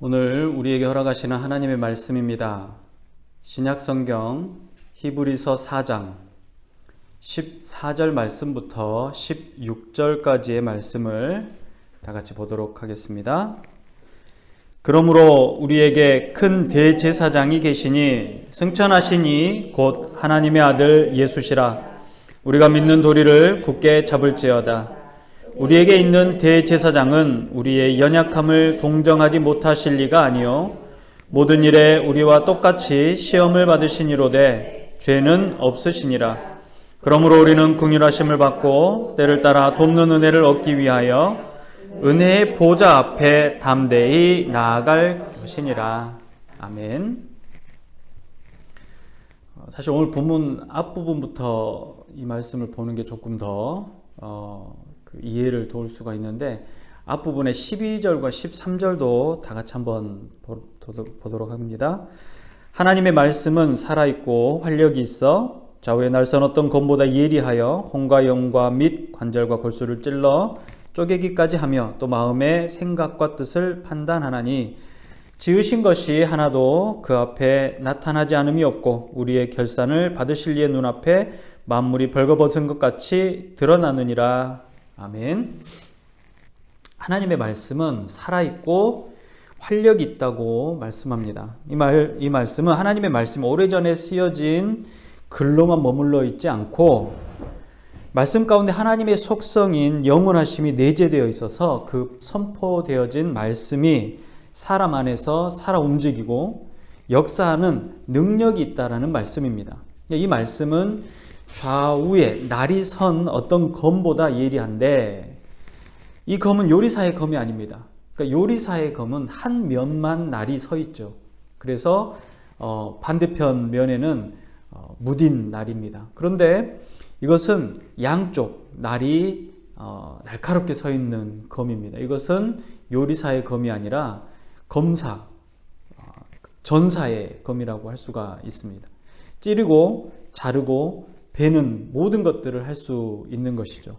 오늘 우리에게 허락하시는 하나님의 말씀입니다. 신약성경 히브리서 4장 14절 말씀부터 16절까지의 말씀을 다 같이 보도록 하겠습니다. 그러므로 우리에게 큰 대제사장이 계시니 승천하시니 곧 하나님의 아들 예수시라. 우리가 믿는 도리를 굳게 잡을지어다. 우리에게 있는 대제사장은 우리의 연약함을 동정하지 못하실 리가 아니요 모든 일에 우리와 똑같이 시험을 받으시니로되 죄는 없으시니라. 그러므로 우리는 긍휼하심을 받고 때를 따라 돕는 은혜를 얻기 위하여 은혜의 보좌 앞에 담대히 나아갈 것이니라. 아멘. 사실 오늘 본문 앞부분부터 이 말씀을 보는 게 조금 더 이해를 도울 수가 있는데 앞부분의 12절과 13절도 다 같이 한번 보도록 합니다. 하나님의 말씀은 살아있고 활력이 있어 좌우에 날선 어떤 검보다 예리하여 혼과 영과 및 관절과 골수를 찔러 쪼개기까지 하며 또 마음의 생각과 뜻을 판단하나니 지으신 것이 하나도 그 앞에 나타나지 않음이 없고 우리의 결산을 받으실 이의 눈앞에 만물이 벌거벗은 것 같이 드러나느니라. 아멘. 하나님의 말씀은 살아있고 활력이 있다고 말씀합니다. 이 말씀은 하나님의 말씀 오래전에 쓰여진 글로만 머물러 있지 않고 말씀 가운데 하나님의 속성인 영원하심이 내재되어 있어서 그 선포되어진 말씀이 사람 안에서 살아 움직이고 역사하는 능력이 있다라는 말씀입니다. 이 말씀은 좌우에 날이 선 어떤 검보다 예리한데 이 검은 요리사의 검이 아닙니다. 그러니까 요리사의 검은 한 면만 날이 서 있죠. 그래서 반대편 면에는 무딘 날입니다. 그런데 이것은 양쪽 날이 날카롭게 서 있는 검입니다. 이것은 요리사의 검이 아니라 검사, 전사의 검이라고 할 수가 있습니다. 찌르고 자르고 베는 모든 것들을 할 수 있는 것이죠.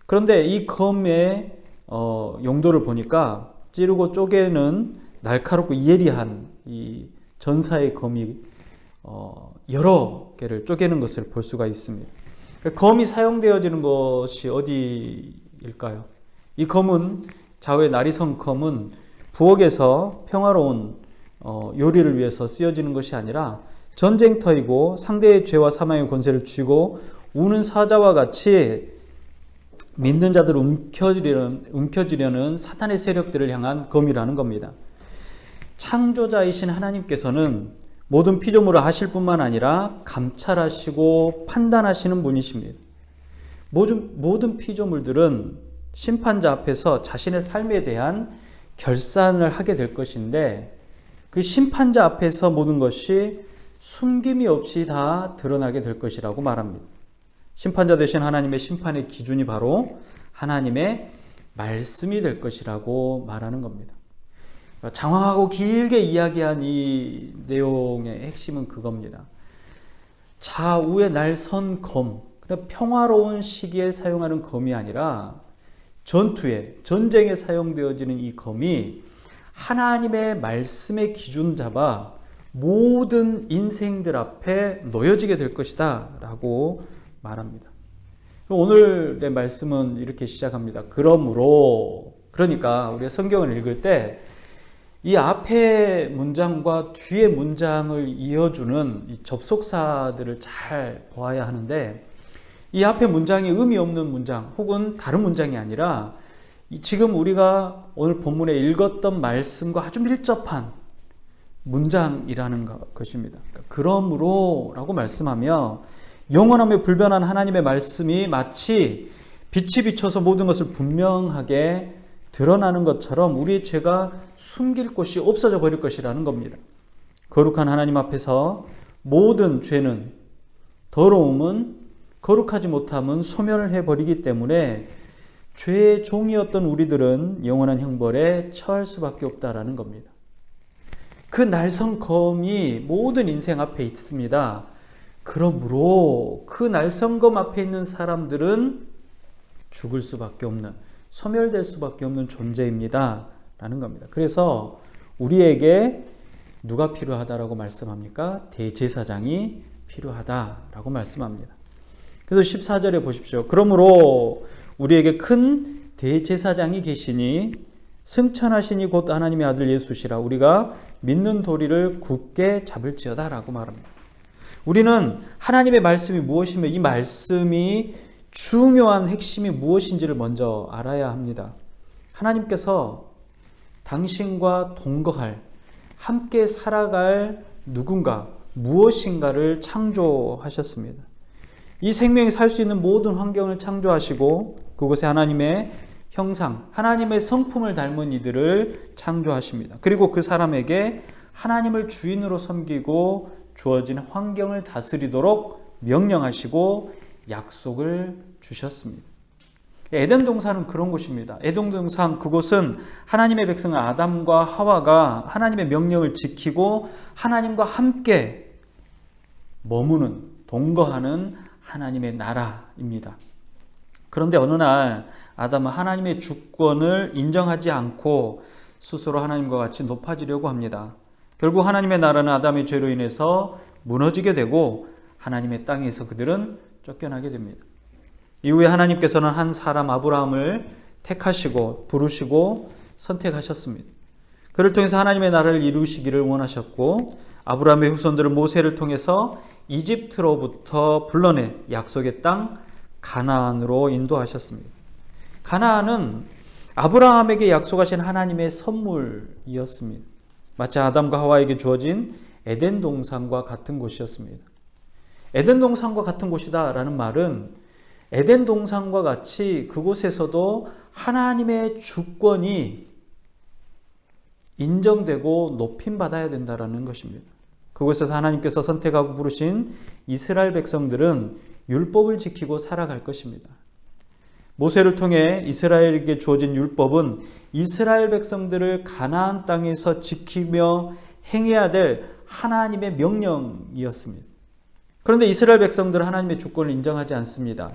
그런데 이 검의 용도를 보니까 찌르고 쪼개는 날카롭고 예리한 이 전사의 검이 여러 개를 쪼개는 것을 볼 수가 있습니다. 검이 사용되어지는 것이 어디일까요? 이 검은 좌우에 날이 선 검은 부엌에서 평화로운 요리를 위해서 쓰여지는 것이 아니라 전쟁터이고 상대의 죄와 사망의 권세를 쥐고 우는 사자와 같이 믿는 자들을 움켜쥐려는 사탄의 세력들을 향한 검이라는 겁니다. 창조자이신 하나님께서는 모든 피조물을 아실 뿐만 아니라 감찰하시고 판단하시는 분이십니다. 모든 피조물들은 심판자 앞에서 자신의 삶에 대한 결산을 하게 될 것인데 그 심판자 앞에서 모든 것이 숨김이 없이 다 드러나게 될 것이라고 말합니다. 심판자 되신 하나님의 심판의 기준이 바로 하나님의 말씀이 될 것이라고 말하는 겁니다. 장황하고 길게 이야기한 이 내용의 핵심은 그겁니다. 좌우에 날선 검, 평화로운 시기에 사용하는 검이 아니라 전쟁에 사용되어지는 이 검이 하나님의 말씀의 기준 잡아 모든 인생들 앞에 놓여지게 될 것이다 라고 말합니다. 오늘의 말씀은 이렇게 시작합니다. 그러니까 우리가 성경을 읽을 때 이 앞에 문장과 뒤에 문장을 이어주는 이 접속사들을 잘 보아야 하는데 이 앞에 문장이 의미 없는 문장 혹은 다른 문장이 아니라 지금 우리가 오늘 본문에 읽었던 말씀과 아주 밀접한 문장이라는 것입니다. 그러므로 라고 말씀하며 영원하며 불변한 하나님의 말씀이 마치 빛이 비춰서 모든 것을 분명하게 드러나는 것처럼 우리의 죄가 숨길 곳이 없어져 버릴 것이라는 겁니다. 거룩한 하나님 앞에서 모든 죄는 더러움은 거룩하지 못함은 소멸을 해버리기 때문에 죄의 종이었던 우리들은 영원한 형벌에 처할 수밖에 없다라는 겁니다. 그 날선 검이 모든 인생 앞에 있습니다. 그러므로 그 날선 검 앞에 있는 사람들은 죽을 수밖에 없는, 소멸될 수밖에 없는 존재입니다 라는 겁니다. 그래서 우리에게 누가 필요하다라고 말씀합니까? 대제사장이 필요하다라고 말씀합니다. 그래서 14절에 보십시오. 그러므로 우리에게 큰 대제사장이 계시니 승천하시니 곧 하나님의 아들 예수시라. 우리가 믿는 도리를 굳게 잡을지어다 라고 말합니다. 우리는 하나님의 말씀이 무엇이며 이 말씀이 중요한 핵심이 무엇인지를 먼저 알아야 합니다. 하나님께서 당신과 동거할, 함께 살아갈 누군가, 무엇인가를 창조하셨습니다. 이 생명이 살 수 있는 모든 환경을 창조하시고 그곳에 하나님의 형상, 하나님의 성품을 닮은 이들을 창조하십니다. 그리고 그 사람에게 하나님을 주인으로 섬기고 주어진 환경을 다스리도록 명령하시고 약속을 주셨습니다. 에덴 동산은 그런 곳입니다. 에덴 동산 그곳은 하나님의 백성 아담과 하와가 하나님의 명령을 지키고 하나님과 함께 머무는, 동거하는 하나님의 나라입니다. 그런데 어느 날 아담은 하나님의 주권을 인정하지 않고 스스로 하나님과 같이 높아지려고 합니다. 결국 하나님의 나라는 아담의 죄로 인해서 무너지게 되고 하나님의 땅에서 그들은 쫓겨나게 됩니다. 이후에 하나님께서는 한 사람 아브라함을 택하시고 부르시고 선택하셨습니다. 그를 통해서 하나님의 나라를 이루시기를 원하셨고 아브라함의 후손들은 모세를 통해서 이집트로부터 불러내 약속의 땅 가나안으로 인도하셨습니다. 가나안은 아브라함에게 약속하신 하나님의 선물이었습니다. 마치 아담과 하와에게 주어진 에덴 동산과 같은 곳이었습니다. 에덴 동산과 같은 곳이다라는 말은 에덴 동산과 같이 그곳에서도 하나님의 주권이 인정되고 높임받아야 된다는 것입니다. 그곳에서 하나님께서 선택하고 부르신 이스라엘 백성들은 율법을 지키고 살아갈 것입니다. 모세를 통해 이스라엘에게 주어진 율법은 이스라엘 백성들을 가나안 땅에서 지키며 행해야 될 하나님의 명령이었습니다. 그런데 이스라엘 백성들은 하나님의 주권을 인정하지 않습니다.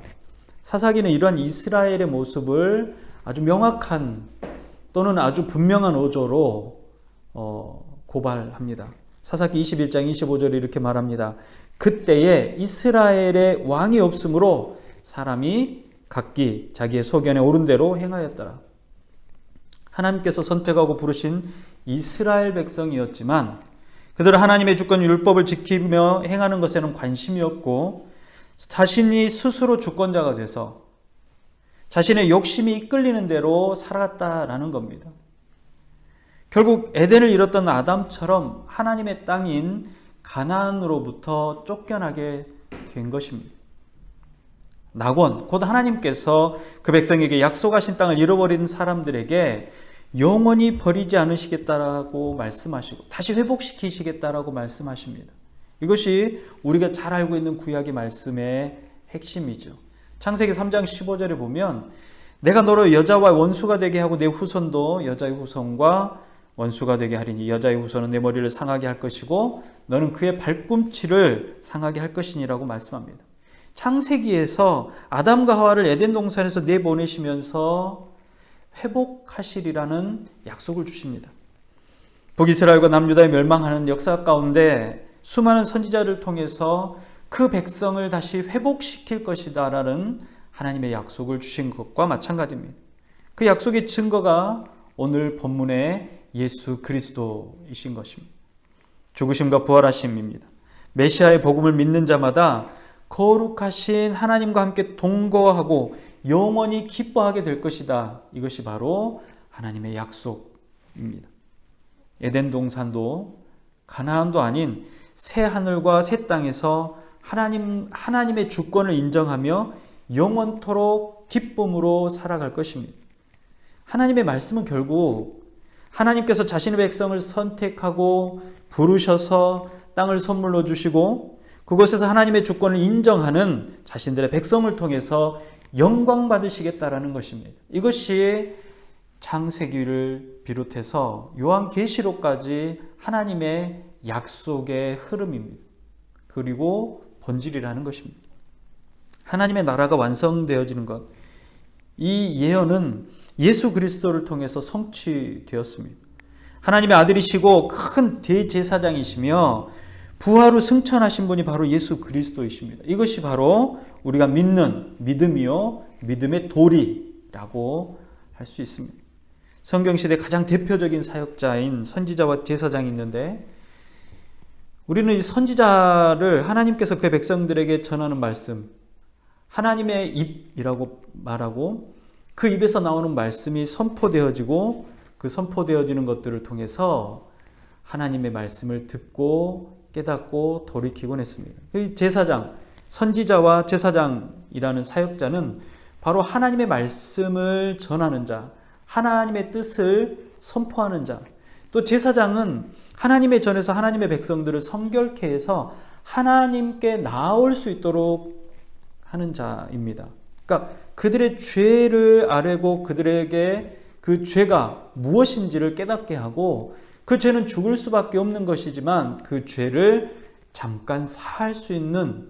사사기는 이러한 이스라엘의 모습을 아주 명확한 또는 아주 분명한 어조로 고발합니다. 사사기 21장 25절에 이렇게 말합니다. 그때에 이스라엘의 왕이 없으므로 사람이 각기 자기의 소견에 옳은 대로 행하였더라. 하나님께서 선택하고 부르신 이스라엘 백성이었지만 그들은 하나님의 주권 율법을 지키며 행하는 것에는 관심이 없고 자신이 스스로 주권자가 돼서 자신의 욕심이 이끌리는 대로 살아갔다라는 겁니다. 결국 에덴을 잃었던 아담처럼 하나님의 땅인 가나안으로부터 쫓겨나게 된 것입니다. 낙원, 곧 하나님께서 그 백성에게 약속하신 땅을 잃어버린 사람들에게 영원히 버리지 않으시겠다라고 말씀하시고 다시 회복시키시겠다라고 말씀하십니다. 이것이 우리가 잘 알고 있는 구약의 말씀의 핵심이죠. 창세기 3장 15절에 보면 내가 너로 여자와 원수가 되게 하고 내 후손도 여자의 후손과 원수가 되게 하리니 여자의 후손은 내 머리를 상하게 할 것이고 너는 그의 발꿈치를 상하게 할 것이니라고 말씀합니다. 창세기에서 아담과 하와를 에덴 동산에서 내보내시면서 회복하시리라는 약속을 주십니다. 북이스라엘과 남유다의 멸망하는 역사 가운데 수많은 선지자를 통해서 그 백성을 다시 회복시킬 것이다 라는 하나님의 약속을 주신 것과 마찬가지입니다. 그 약속의 증거가 오늘 본문의 예수 그리스도이신 것입니다. 죽으심과 부활하심입니다. 메시아의 복음을 믿는 자마다 거룩하신 하나님과 함께 동거하고 영원히 기뻐하게 될 것이다. 이것이 바로 하나님의 약속입니다. 에덴 동산도 가나안도 아닌 새 하늘과 새 땅에서 하나님의 주권을 인정하며 영원토록 기쁨으로 살아갈 것입니다. 하나님의 말씀은 결국 하나님께서 자신의 백성을 선택하고 부르셔서 땅을 선물로 주시고 그곳에서 하나님의 주권을 인정하는 자신들의 백성을 통해서 영광 받으시겠다라는 것입니다. 이것이 창세기를 비롯해서 요한계시록까지 하나님의 약속의 흐름입니다. 그리고 본질이라는 것입니다. 하나님의 나라가 완성되어지는 것, 이 예언은 예수 그리스도를 통해서 성취되었습니다. 하나님의 아들이시고 큰 대제사장이시며 부활 후 승천하신 분이 바로 예수 그리스도이십니다. 이것이 바로 우리가 믿는 믿음이요 믿음의 도리라고 할 수 있습니다. 성경시대 가장 대표적인 사역자인 선지자와 제사장이 있는데, 우리는 이 선지자를 하나님께서 그 백성들에게 전하는 말씀, 하나님의 입이라고 말하고 그 입에서 나오는 말씀이 선포되어지고 그 선포되어지는 것들을 통해서 하나님의 말씀을 듣고 깨닫고 돌이키곤 했습니다. 이 제사장, 선지자와 제사장이라는 사역자는 바로 하나님의 말씀을 전하는 자, 하나님의 뜻을 선포하는 자, 또 제사장은 하나님의 전에서 하나님의 백성들을 성결케 해서 하나님께 나아올 수 있도록 하는 자입니다. 그러니까 그들의 죄를 아뢰고 그들에게 그 죄가 무엇인지를 깨닫게 하고, 그 죄는 죽을 수밖에 없는 것이지만 그 죄를 잠깐 사할 수 있는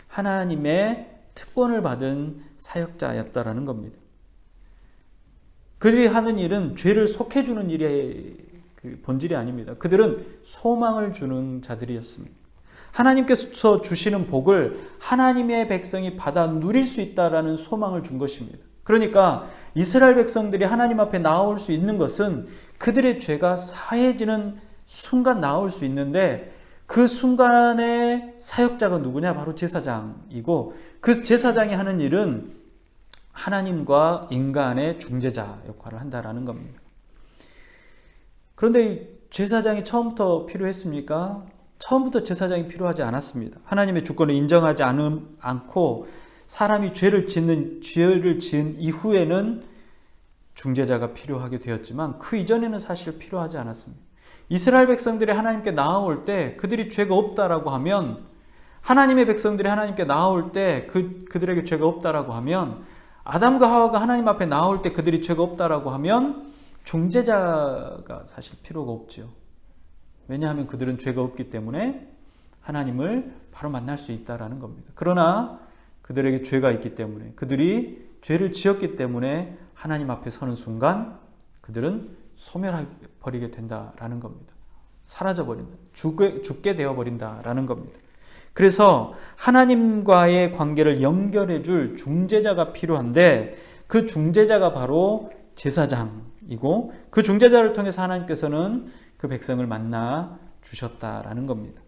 하나님의 특권을 받은 사역자였다라는 겁니다. 그들이 하는 일은 죄를 속해주는 일의 본질이 아닙니다. 그들은 소망을 주는 자들이었습니다. 하나님께서 주시는 복을 하나님의 백성이 받아 누릴 수 있다라는 소망을 준 것입니다. 그러니까 이스라엘 백성들이 하나님 앞에 나올 수 있는 것은 그들의 죄가 사해지는 순간 나올 수 있는데, 그 순간의 사역자가 누구냐? 바로 제사장이고, 그 제사장이 하는 일은 하나님과 인간의 중재자 역할을 한다라는 겁니다. 그런데 제사장이 처음부터 필요했습니까? 처음부터 제사장이 필요하지 않았습니다. 하나님의 주권을 인정하지 않고 사람이 죄를 지은 이후에는 중재자가 필요하게 되었지만, 그 이전에는 사실 필요하지 않았습니다. 이스라엘 백성들이 하나님께 나아올 때 그들이 죄가 없다라고 하면, 하나님의 백성들이 하나님께 나아올 때 그들에게 죄가 없다라고 하면, 아담과 하와가 하나님 앞에 나올 때 그들이 죄가 없다라고 하면 중재자가 사실 필요가 없죠. 왜냐하면 그들은 죄가 없기 때문에 하나님을 바로 만날 수 있다라는 겁니다. 그러나 그들에게 죄가 있기 때문에, 그들이 죄를 지었기 때문에 하나님 앞에 서는 순간 그들은 소멸해버리게 된다라는 겁니다. 사라져버린다. 죽게 되어버린다라는 겁니다. 그래서 하나님과의 관계를 연결해 줄 중재자가 필요한데, 그 중재자가 바로 제사장이고, 그 중재자를 통해서 하나님께서는 그 백성을 만나 주셨다라는 겁니다.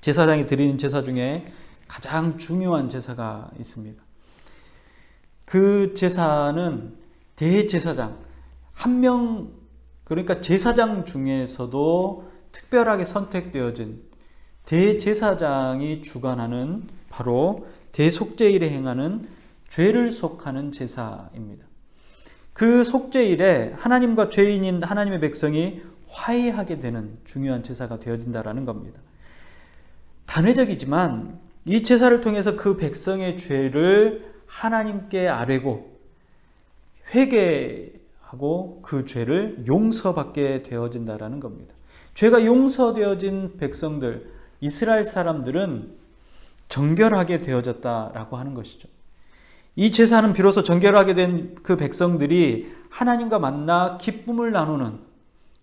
제사장이 드리는 제사 중에 가장 중요한 제사가 있습니다. 그 제사는 대제사장, 한 명, 그러니까 제사장 중에서도 특별하게 선택되어진 대제사장이 주관하는 바로 대속죄일에 행하는 죄를 속하는 제사입니다. 그 속죄일에 하나님과 죄인인 하나님의 백성이 화해하게 되는 중요한 제사가 되어진다라는 겁니다. 단회적이지만 이 제사를 통해서 그 백성의 죄를 하나님께 아뢰고 회개하고 그 죄를 용서받게 되어진다라는 겁니다. 죄가 용서되어진 백성들, 이스라엘 사람들은 정결하게 되어졌다라고 하는 것이죠. 이 제사는 비로소 정결하게 된 그 백성들이 하나님과 만나 기쁨을 나누는,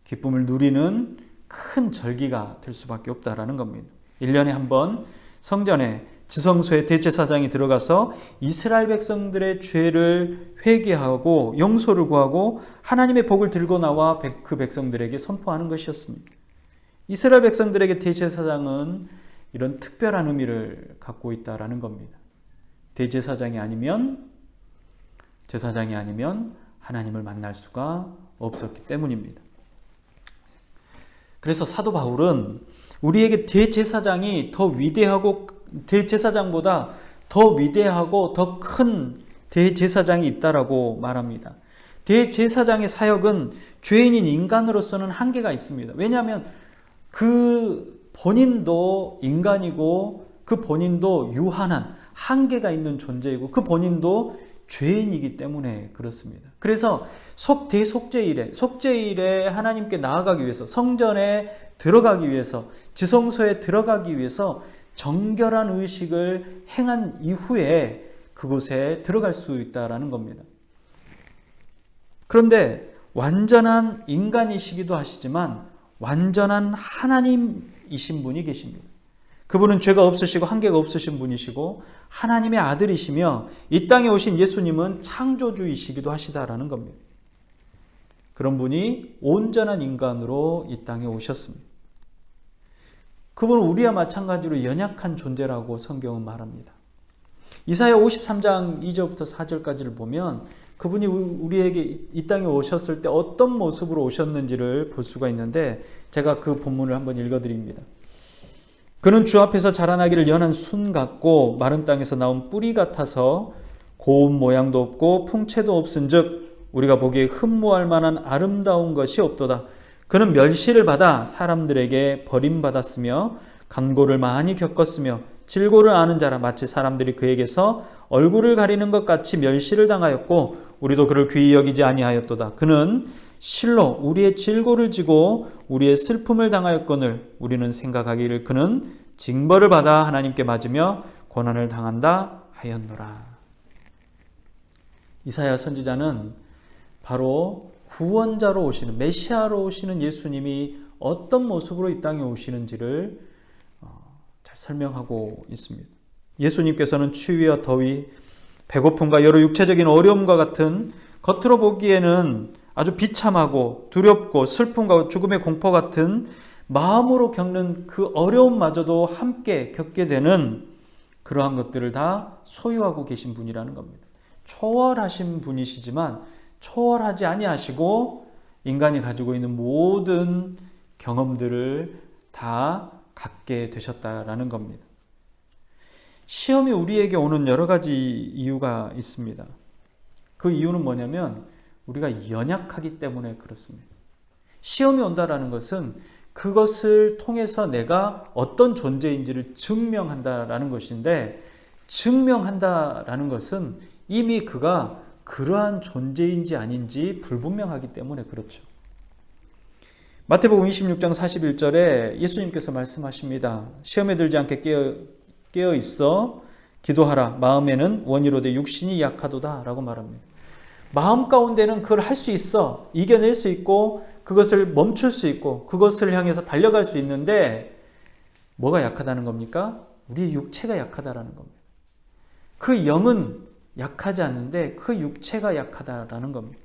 기쁨을 누리는 큰 절기가 될 수밖에 없다라는 겁니다. 1년에 한 번 성전에 지성소에 대제사장이 들어가서 이스라엘 백성들의 죄를 회개하고 용서를 구하고 하나님의 복을 들고 나와 그 백성들에게 선포하는 것이었습니다. 이스라엘 백성들에게 대제사장은 이런 특별한 의미를 갖고 있다라는 겁니다. 대제사장이 아니면, 제사장이 아니면 하나님을 만날 수가 없었기 때문입니다. 그래서 사도 바울은 우리에게 대제사장이 더 위대하고, 대제사장보다 더 위대하고 더 큰 대제사장이 있다라고 말합니다. 대제사장의 사역은 죄인인 인간으로서는 한계가 있습니다. 왜냐하면 그 본인도 인간이고 그 본인도 유한한 한계가 있는 존재이고 그 본인도 죄인이기 때문에 그렇습니다. 그래서 속죄일에 하나님께 나아가기 위해서, 성전에 들어가기 위해서, 지성소에 들어가기 위해서 정결한 의식을 행한 이후에 그곳에 들어갈 수 있다라는 겁니다. 그런데 완전한 인간이시기도 하시지만 완전한 하나님이신 분이 계십니다. 그분은 죄가 없으시고 한계가 없으신 분이시고 하나님의 아들이시며 이 땅에 오신 예수님은 창조주이시기도 하시다라는 겁니다. 그런 분이 온전한 인간으로 이 땅에 오셨습니다. 그분은 우리와 마찬가지로 연약한 존재라고 성경은 말합니다. 이사야 53장 2절부터 4절까지를 보면 그분이 우리에게 이 땅에 오셨을 때 어떤 모습으로 오셨는지를 볼 수가 있는데 제가 그 본문을 한번 읽어드립니다. 그는 주 앞에서 자라나기를 연한 순 같고 마른 땅에서 나온 뿌리 같아서 고운 모양도 없고 풍채도 없은즉 우리가 보기에 흠모할 만한 아름다운 것이 없도다. 그는 멸시를 받아 사람들에게 버림받았으며 간고를 많이 겪었으며 질고를 아는 자라. 마치 사람들이 그에게서 얼굴을 가리는 것 같이 멸시를 당하였고 우리도 그를 귀히 여기지 아니하였도다. 그는 실로 우리의 질고를 지고 우리의 슬픔을 당하였거늘 우리는 생각하기를 그는 징벌을 받아 하나님께 맞으며 고난을 당한다 하였노라. 이사야 선지자는 바로 구원자로 오시는 메시아로 오시는 예수님이 어떤 모습으로 이 땅에 오시는지를 잘 설명하고 있습니다. 예수님께서는 추위와 더위, 배고픔과 여러 육체적인 어려움과 같은 겉으로 보기에는 아주 비참하고 두렵고 슬픔과 죽음의 공포 같은 마음으로 겪는 그 어려움마저도 함께 겪게 되는 그러한 것들을 다 소유하고 계신 분이라는 겁니다. 초월하신 분이시지만 초월하지 아니하시고 인간이 가지고 있는 모든 경험들을 다 갖게 되셨다라는 겁니다. 시험이 우리에게 오는 여러 가지 이유가 있습니다. 그 이유는 뭐냐면 우리가 연약하기 때문에 그렇습니다. 시험이 온다라는 것은 그것을 통해서 내가 어떤 존재인지를 증명한다라는 것인데 증명한다라는 것은 이미 그가 그러한 존재인지 아닌지 불분명하기 때문에 그렇죠. 마태복음 26장 41절에 예수님께서 말씀하십니다. 시험에 들지 않게 깨어 있어 기도하라. 마음에는 원이로되 육신이 약하도다 라고 말합니다. 마음 가운데는 그걸 할 수 있어. 이겨낼 수 있고 그것을 멈출 수 있고 그것을 향해서 달려갈 수 있는데 뭐가 약하다는 겁니까? 우리의 육체가 약하다라는 겁니다. 그 영은 약하지 않는데 그 육체가 약하다라는 겁니다.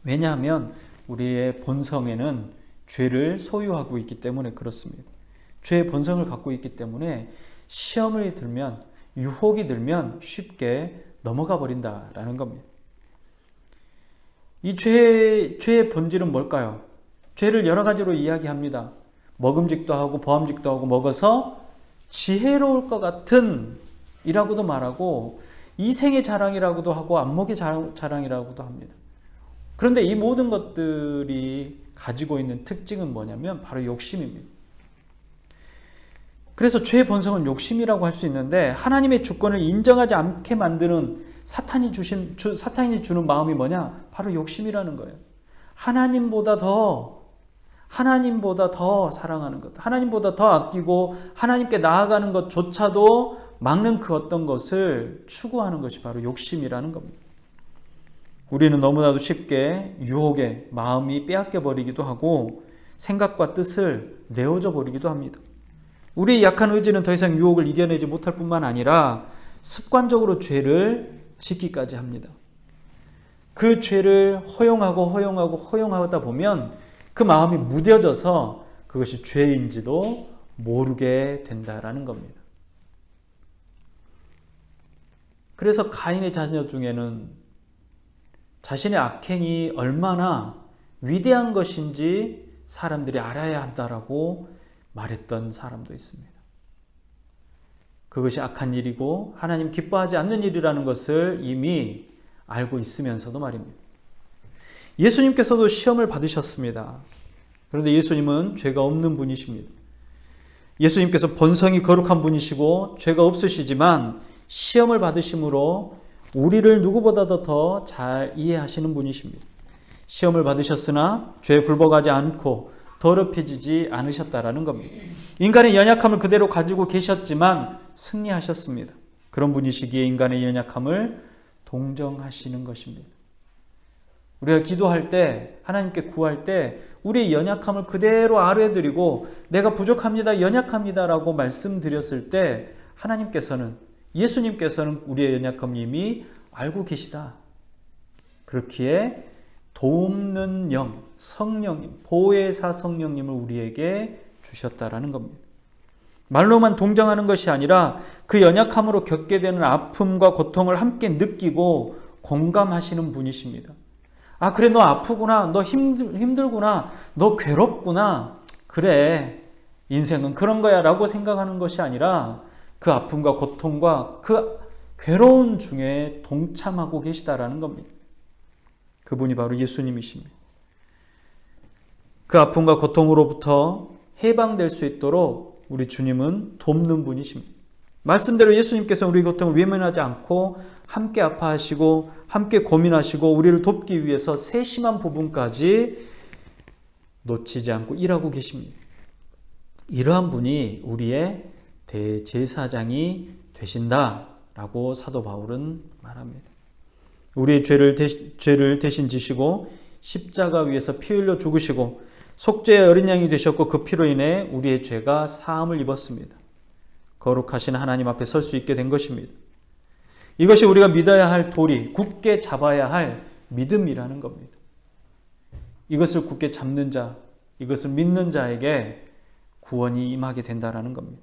왜냐하면 우리의 본성에는 죄를 소유하고 있기 때문에 그렇습니다. 죄의 본성을 갖고 있기 때문에 시험을 들면 유혹이 들면 쉽게 넘어가 버린다라는 겁니다. 이 죄의 본질은 뭘까요? 죄를 여러 가지로 이야기합니다. 먹음직도 하고 보암직도 하고 먹어서 지혜로울 것 같은 이라고도 말하고 이생의 자랑이라고도 하고 안목의 자랑이라고도 합니다. 그런데 이 모든 것들이 가지고 있는 특징은 뭐냐면 바로 욕심입니다. 그래서 죄의 본성은 욕심이라고 할 수 있는데 하나님의 주권을 인정하지 않게 만드는 사탄이 주는 마음이 뭐냐? 바로 욕심이라는 거예요. 하나님보다 더 사랑하는 것, 하나님보다 더 아끼고 하나님께 나아가는 것조차도 막는 그 어떤 것을 추구하는 것이 바로 욕심이라는 겁니다. 우리는 너무나도 쉽게 유혹에 마음이 빼앗겨 버리기도 하고 생각과 뜻을 내어줘 버리기도 합니다. 우리의 약한 의지는 더 이상 유혹을 이겨내지 못할 뿐만 아니라 습관적으로 죄를 짓기까지 합니다. 그 죄를 허용하다 보면 그 마음이 무뎌져서 그것이 죄인지도 모르게 된다라는 겁니다. 그래서 가인의 자녀 중에는 자신의 악행이 얼마나 위대한 것인지 사람들이 알아야 한다라고 말했던 사람도 있습니다. 그것이 악한 일이고 하나님 기뻐하지 않는 일이라는 것을 이미 알고 있으면서도 말입니다. 예수님께서도 시험을 받으셨습니다. 그런데 예수님은 죄가 없는 분이십니다. 예수님께서 본성이 거룩한 분이시고 죄가 없으시지만 시험을 받으심으로 우리를 누구보다도 더 잘 이해하시는 분이십니다. 시험을 받으셨으나 죄에 굴복하지 않고 더럽혀지지 않으셨다라는 겁니다. 인간의 연약함을 그대로 가지고 계셨지만 승리하셨습니다. 그런 분이시기에 인간의 연약함을 동정하시는 것입니다. 우리가 기도할 때, 하나님께 구할 때 우리의 연약함을 그대로 아뢰드리고 내가 부족합니다, 연약합니다 라고 말씀드렸을 때 하나님께서는, 예수님께서는 우리의 연약함을 이미 알고 계시다. 그렇기에 돕는 영, 성령님, 보혜사 성령님을 우리에게 주셨다라는 겁니다. 말로만 동정하는 것이 아니라 그 연약함으로 겪게 되는 아픔과 고통을 함께 느끼고 공감하시는 분이십니다. 아, 그래, 너 아프구나, 너 힘들구나, 너 괴롭구나, 그래, 인생은 그런 거야 라고 생각하는 것이 아니라 그 아픔과 고통과 그 괴로운 중에 동참하고 계시다라는 겁니다. 그분이 바로 예수님이십니다. 그 아픔과 고통으로부터 해방될 수 있도록 우리 주님은 돕는 분이십니다. 말씀대로 예수님께서 우리 고통을 외면하지 않고 함께 아파하시고 함께 고민하시고 우리를 돕기 위해서 세심한 부분까지 놓치지 않고 일하고 계십니다. 이러한 분이 우리의 대제사장이 되신다라고 사도 바울은 말합니다. 우리의 죄를 대신 지시고 십자가 위에서 피 흘려 죽으시고 속죄의 어린 양이 되셨고 그 피로 인해 우리의 죄가 사함을 입었습니다. 거룩하신 하나님 앞에 설 수 있게 된 것입니다. 이것이 우리가 믿어야 할 도리, 굳게 잡아야 할 믿음이라는 겁니다. 이것을 굳게 잡는 자, 이것을 믿는 자에게 구원이 임하게 된다는 겁니다.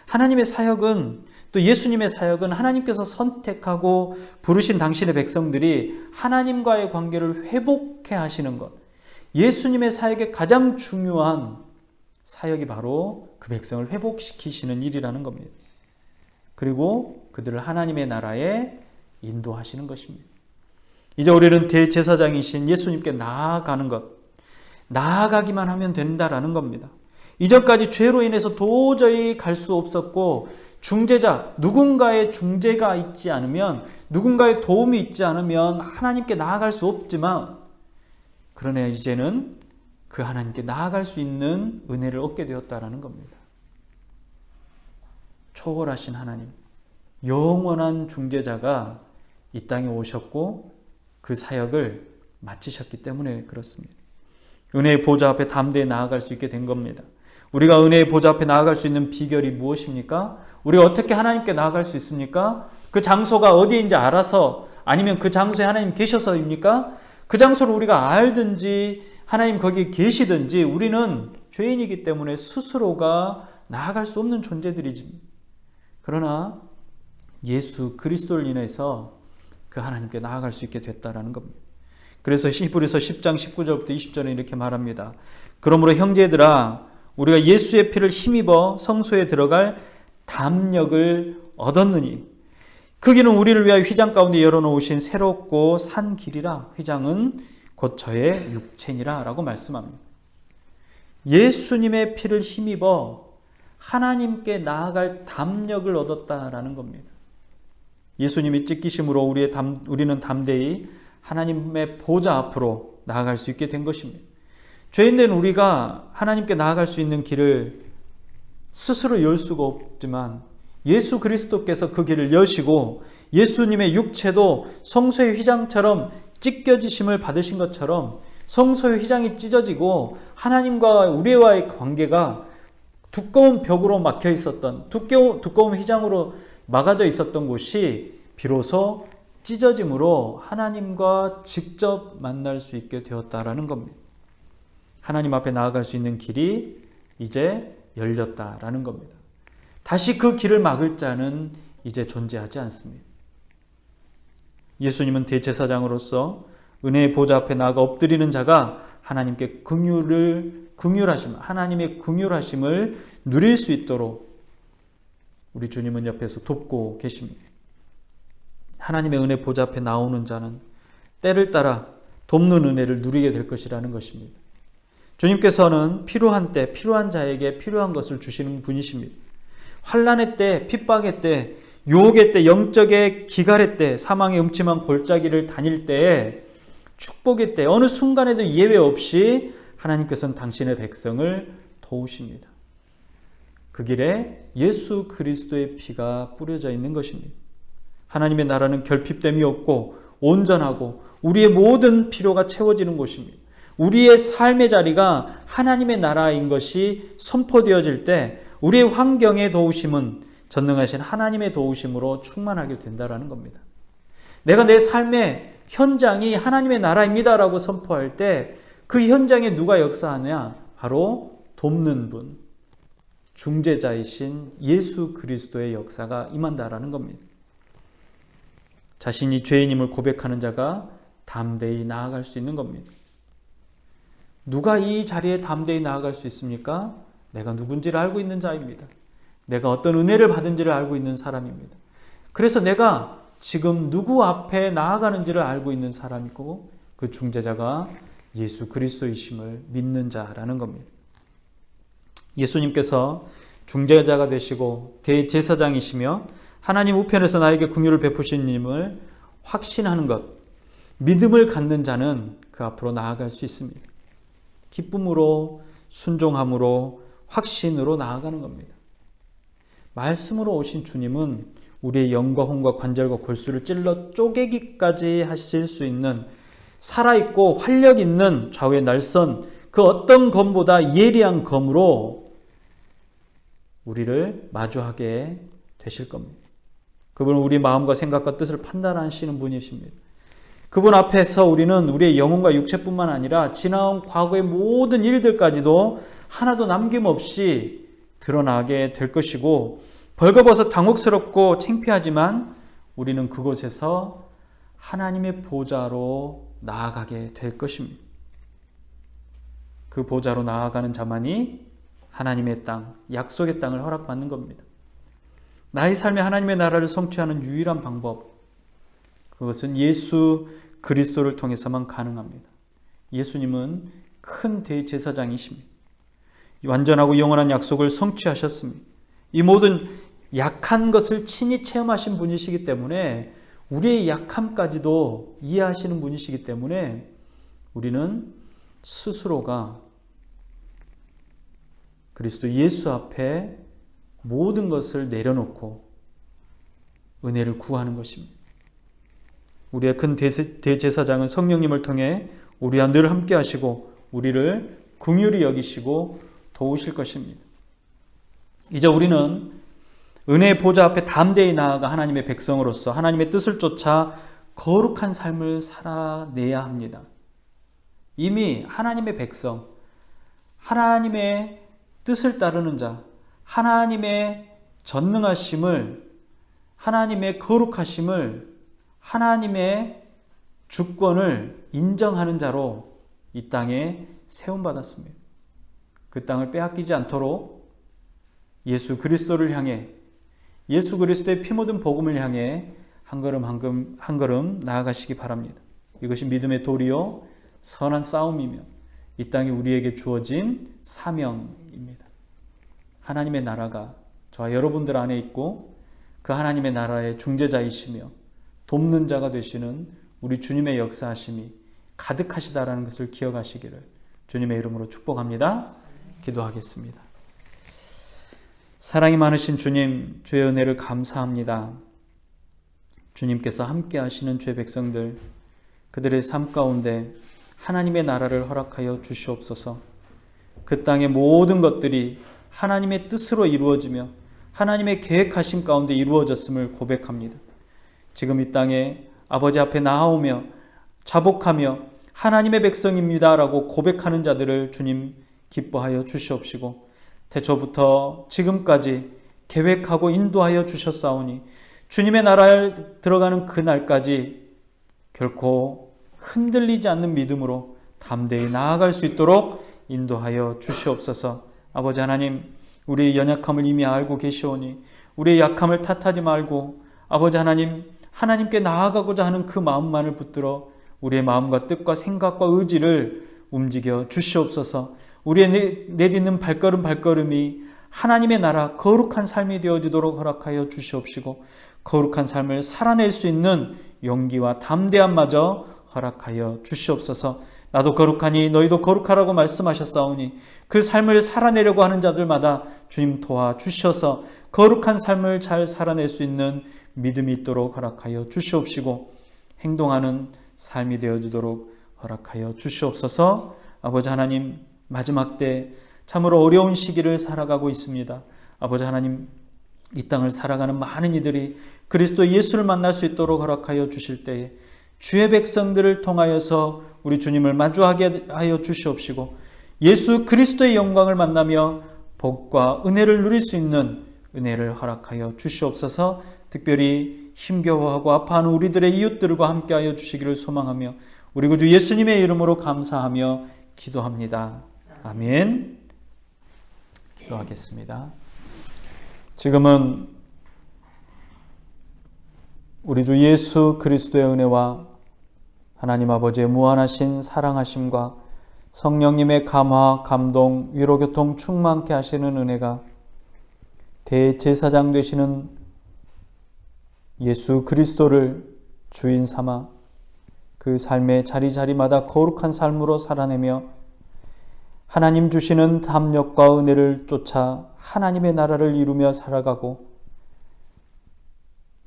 하나님의 사역은, 또 예수님의 사역은 하나님께서 선택하고 부르신 당신의 백성들이 하나님과의 관계를 회복해 하시는 것, 예수님의 사역의 가장 중요한 사역이 바로 그 백성을 회복시키시는 일이라는 겁니다. 그리고 그들을 하나님의 나라에 인도하시는 것입니다. 이제 우리는 대제사장이신 예수님께 나아가는 것, 나아가기만 하면 된다라는 겁니다. 이전까지 죄로 인해서 도저히 갈 수 없었고 중재자, 누군가의 중재가 있지 않으면, 누군가의 도움이 있지 않으면 하나님께 나아갈 수 없지만, 그러나 이제는 그 하나님께 나아갈 수 있는 은혜를 얻게 되었다라는 겁니다. 초월하신 하나님, 영원한 중재자가 이 땅에 오셨고 그 사역을 마치셨기 때문에 그렇습니다. 은혜의 보좌 앞에 담대히 나아갈 수 있게 된 겁니다. 우리가 은혜의 보좌 앞에 나아갈 수 있는 비결이 무엇입니까? 우리가 어떻게 하나님께 나아갈 수 있습니까? 그 장소가 어디인지 알아서, 아니면 그 장소에 하나님 계셔서입니까? 그 장소를 우리가 알든지 하나님 거기에 계시든지 우리는 죄인이기 때문에 스스로가 나아갈 수 없는 존재들이지. 그러나 예수 그리스도를 인해서 그 하나님께 나아갈 수 있게 됐다라는 겁니다. 그래서 히브리서 10장 19절부터 20절에 이렇게 말합니다. 그러므로 형제들아, 우리가 예수의 피를 힘입어 성소에 들어갈 담력을 얻었느니 그 길은 우리를 위하여 휘장 가운데 열어놓으신 새롭고 산 길이라. 휘장은 곧 저의 육체니라 라고 말씀합니다. 예수님의 피를 힘입어 하나님께 나아갈 담력을 얻었다라는 겁니다. 예수님이 찢기심으로 우리는 담대히 하나님의 보좌 앞으로 나아갈 수 있게 된 것입니다. 죄인된 우리가 하나님께 나아갈 수 있는 길을 스스로 열 수가 없지만 예수 그리스도께서 그 길을 여시고 예수님의 육체도 성소의 휘장처럼 찢겨지심을 받으신 것처럼 성소의 휘장이 찢어지고 하나님과 우리와의 관계가 두꺼운 벽으로 막혀 있었던, 두꺼운 휘장으로 막아져 있었던 곳이 비로소 찢어짐으로 하나님과 직접 만날 수 있게 되었다라는 겁니다. 하나님 앞에 나아갈 수 있는 길이 이제 열렸다라는 겁니다. 다시 그 길을 막을 자는 이제 존재하지 않습니다. 예수님은 대제사장으로서 은혜의 보좌 앞에 나아가 엎드리는 자가 하나님께 하나님의 긍휼하심을 누릴 수 있도록 우리 주님은 옆에서 돕고 계십니다. 하나님의 은혜 보좌 앞에 나오는 자는 때를 따라 돕는 은혜를 누리게 될 것이라는 것입니다. 주님께서는 필요한 때, 필요한 자에게 필요한 것을 주시는 분이십니다. 환난의 때, 핍박의 때, 유혹의 때, 영적의 기갈의 때, 사망의 음침한 골짜기를 다닐 때에, 축복의 때, 어느 순간에도 예외 없이 하나님께서는 당신의 백성을 도우십니다. 그 길에 예수 그리스도의 피가 뿌려져 있는 것입니다. 하나님의 나라는 결핍됨이 없고 온전하고 우리의 모든 필요가 채워지는 곳입니다. 우리의 삶의 자리가 하나님의 나라인 것이 선포되어질 때 우리의 환경의 도우심은 전능하신 하나님의 도우심으로 충만하게 된다는 겁니다. 내가 내 삶의 현장이 하나님의 나라입니다라고 선포할 때 그 현장에 누가 역사하냐? 바로 돕는 분, 중재자이신 예수 그리스도의 역사가 임한다라는 겁니다. 자신이 죄인임을 고백하는 자가 담대히 나아갈 수 있는 겁니다. 누가 이 자리에 담대히 나아갈 수 있습니까? 내가 누군지를 알고 있는 자입니다. 내가 어떤 은혜를 받은지를 알고 있는 사람입니다. 그래서 내가 지금 누구 앞에 나아가는지를 알고 있는 사람이고 그 중재자가 예수 그리스도이심을 믿는 자라는 겁니다. 예수님께서 중재자가 되시고 대제사장이시며 하나님 우편에서 나에게 긍휼을 베푸신 님을 확신하는 것, 믿음을 갖는 자는 그 앞으로 나아갈 수 있습니다. 기쁨으로, 순종함으로, 확신으로 나아가는 겁니다. 말씀으로 오신 주님은 우리의 영과 혼과 관절과 골수를 찔러 쪼개기까지 하실 수 있는 살아있고 활력 있는 좌우의 날선 그 어떤 검보다 예리한 검으로 우리를 마주하게 되실 겁니다. 그분은 우리 마음과 생각과 뜻을 판단하시는 분이십니다. 그분 앞에서 우리는 우리의 영혼과 육체뿐만 아니라 지나온 과거의 모든 일들까지도 하나도 남김없이 드러나게 될 것이고 벌거벗어 당혹스럽고 창피하지만 우리는 그곳에서 하나님의 보좌로 나아가게 될 것입니다. 그 보좌로 나아가는 자만이 하나님의 땅, 약속의 땅을 허락받는 겁니다. 나의 삶에 하나님의 나라를 성취하는 유일한 방법, 그것은 예수 그리스도를 통해서만 가능합니다. 예수님은 큰 대제사장이십니다. 완전하고 영원한 약속을 성취하셨습니다. 이 모든 약한 것을 친히 체험하신 분이시기 때문에 우리의 약함까지도 이해하시는 분이시기 때문에 우리는 스스로가 그리스도 예수 앞에 모든 것을 내려놓고 은혜를 구하는 것입니다. 우리의 큰 대제사장은 성령님을 통해 우리와 늘 함께 하시고 우리를 긍휼히 여기시고 도우실 것입니다. 이제 우리는 은혜의 보좌 앞에 담대히 나아가 하나님의 백성으로서 하나님의 뜻을 쫓아 거룩한 삶을 살아내야 합니다. 이미 하나님의 백성, 하나님의 뜻을 따르는 자, 하나님의 전능하심을, 하나님의 거룩하심을, 하나님의 주권을 인정하는 자로 이 땅에 세움받았습니다. 그 땅을 빼앗기지 않도록 예수 그리스도를 향해, 예수 그리스도의 피 묻은 복음을 향해 한 걸음 한 걸음 나아가시기 바랍니다. 이것이 믿음의 도리요 선한 싸움이며 이 땅에 우리에게 주어진 사명입니다. 하나님의 나라가 저와 여러분들 안에 있고 그 하나님의 나라의 중재자이시며 돕는 자가 되시는 우리 주님의 역사하심이 가득하시다라는 것을 기억하시기를 주님의 이름으로 축복합니다. 기도하겠습니다. 사랑이 많으신 주님, 주의 은혜를 감사합니다. 주님께서 함께 하시는 주의 백성들, 그들의 삶 가운데 하나님의 나라를 허락하여 주시옵소서. 그 땅의 모든 것들이 하나님의 뜻으로 이루어지며 하나님의 계획하심 가운데 이루어졌음을 고백합니다. 지금 이 땅에 아버지 앞에 나아오며 자복하며 하나님의 백성입니다 라고 고백하는 자들을 주님 기뻐하여 주시옵시고 태초부터 지금까지 계획하고 인도하여 주셨사오니 주님의 나라에 들어가는 그날까지 결코 흔들리지 않는 믿음으로 담대히 나아갈 수 있도록 인도하여 주시옵소서. 아버지 하나님, 우리의 연약함을 이미 알고 계시오니 우리의 약함을 탓하지 말고 아버지 하나님, 하나님께 나아가고자 하는 그 마음만을 붙들어 우리의 마음과 뜻과 생각과 의지를 움직여 주시옵소서. 우리의 내딛는 발걸음이 하나님의 나라 거룩한 삶이 되어지도록 허락하여 주시옵시고 거룩한 삶을 살아낼 수 있는 용기와 담대함마저 허락하여 주시옵소서. 나도 거룩하니 너희도 거룩하라고 말씀하셨사오니 그 삶을 살아내려고 하는 자들마다 주님 도와주셔서 거룩한 삶을 잘 살아낼 수 있는 믿음이 있도록 허락하여 주시옵시고 행동하는 삶이 되어주도록 허락하여 주시옵소서. 아버지 하나님, 마지막 때 참으로 어려운 시기를 살아가고 있습니다. 아버지 하나님, 이 땅을 살아가는 많은 이들이 그리스도 예수를 만날 수 있도록 허락하여 주실 때에 주의 백성들을 통하여서 우리 주님을 마주하게 하여 주시옵시고 예수 그리스도의 영광을 만나며 복과 은혜를 누릴 수 있는 은혜를 허락하여 주시옵소서. 특별히 힘겨워하고 아파하는 우리들의 이웃들과 함께하여 주시기를 소망하며 우리 구주 예수님의 이름으로 감사하며 기도합니다. 아멘. 기도하겠습니다. 지금은 우리 주 예수 그리스도의 은혜와 하나님 아버지의 무한하신 사랑하심과 성령님의 감화, 감동, 위로, 교통 충만케 하시는 은혜가 대제사장 되시는 예수 그리스도를 주인 삼아 그 삶의 자리자리마다 거룩한 삶으로 살아내며 하나님 주시는 담력과 은혜를 쫓아 하나님의 나라를 이루며 살아가고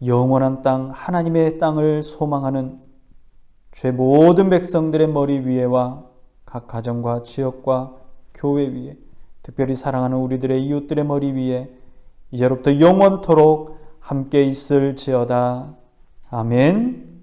영원한 땅, 하나님의 땅을 소망하는 죄 모든 백성들의 머리 위에와 각 가정과 지역과 교회 위에, 특별히 사랑하는 우리들의 이웃들의 머리 위에 이제로부터 영원토록 함께 있을지어다. 아멘.